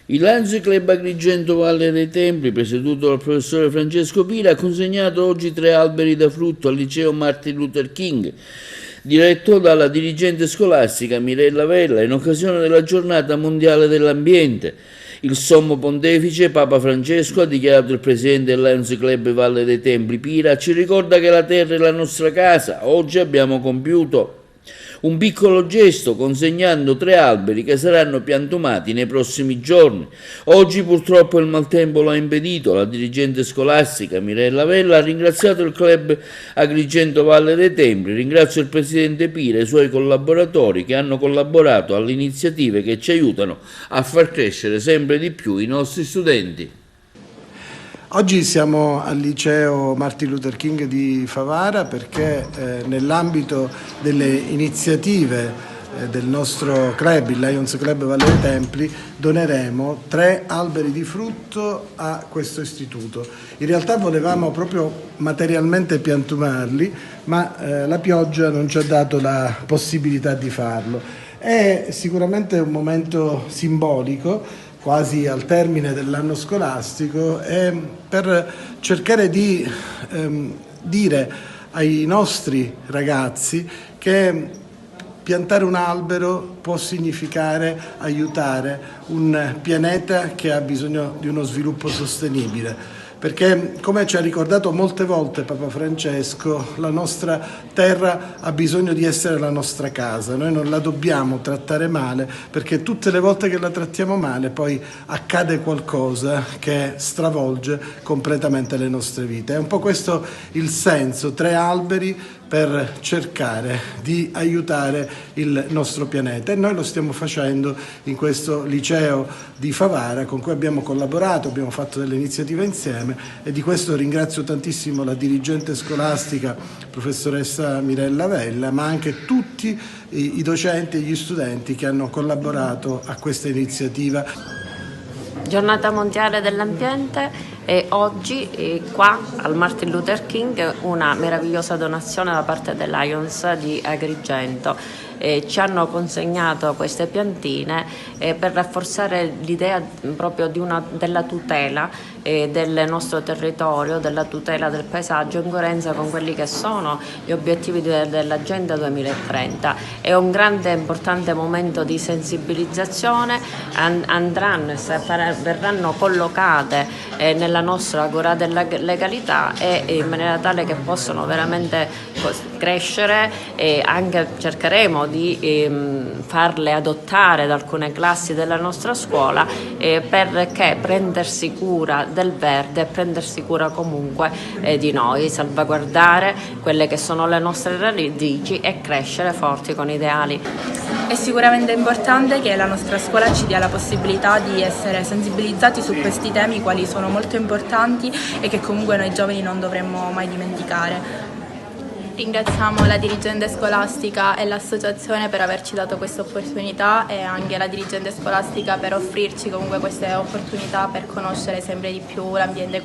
Il Lions Club Agrigento Valle dei Templi, presieduto dal professore Francesco Pira, ha consegnato oggi 3 alberi da frutto al liceo Martin Luther King, diretto dalla dirigente scolastica Mirella Vella, in occasione della giornata mondiale dell'ambiente. Il sommo pontefice Papa Francesco, ha dichiarato il presidente del Lions Club Valle dei Templi Pira, ci ricorda che la terra è la nostra casa. Oggi abbiamo compiuto un piccolo gesto consegnando 3 alberi che saranno piantumati nei prossimi giorni. Oggi purtroppo il maltempo lo ha impedito. La dirigente scolastica Mirella Vella ha ringraziato il club Agrigento Valle dei Templi, ringrazio il presidente Pira e i suoi collaboratori che hanno collaborato alle iniziative che ci aiutano a far crescere sempre di più i nostri studenti. Oggi siamo al liceo Martin Luther King di Favara perché nell'ambito delle iniziative del nostro club, il Lions Club Valle dei Templi, doneremo 3 alberi di frutto a questo istituto. In realtà volevamo proprio materialmente piantumarli, ma la pioggia non ci ha dato la possibilità di farlo. È sicuramente un momento simbolico, quasi al termine dell'anno scolastico, per cercare di dire ai nostri ragazzi che piantare un albero può significare aiutare un pianeta che ha bisogno di uno sviluppo sostenibile. Perché, come ci ha ricordato molte volte Papa Francesco, la nostra terra ha bisogno di essere la nostra casa. Noi non la dobbiamo trattare male, perché tutte le volte che la trattiamo male poi accade qualcosa che stravolge completamente le nostre vite. È un po' questo il senso, 3 alberi per cercare di aiutare il nostro pianeta, e noi lo stiamo facendo in questo liceo di Favara con cui abbiamo collaborato, abbiamo fatto delle iniziative insieme, e di questo ringrazio tantissimo la dirigente scolastica professoressa Mirella Vella, ma anche tutti i docenti e gli studenti che hanno collaborato a questa iniziativa. Giornata mondiale dell'ambiente, e oggi qua al Martin Luther King una meravigliosa donazione da parte del Lions di Agrigento. Ci hanno consegnato queste piantine per rafforzare l'idea proprio della tutela del nostro territorio, della tutela del paesaggio, in coerenza con quelli che sono gli obiettivi dell'Agenda 2030. È un grande e importante momento di sensibilizzazione, verranno collocate nella nostra agora della legalità, e in maniera tale che possano veramente crescere, e anche cercheremo di farle adottare da alcune classi della nostra scuola, perché prendersi cura del verde e prendersi cura comunque di noi, salvaguardare quelle che sono le nostre radici e crescere forti con ideali. È sicuramente importante che la nostra scuola ci dia la possibilità di essere sensibilizzati su questi temi, quali sono molto importanti e che comunque noi giovani non dovremmo mai dimenticare. Ringraziamo la dirigente scolastica e l'associazione per averci dato questa opportunità, e anche la dirigente scolastica per offrirci comunque queste opportunità per conoscere sempre di più l'ambiente.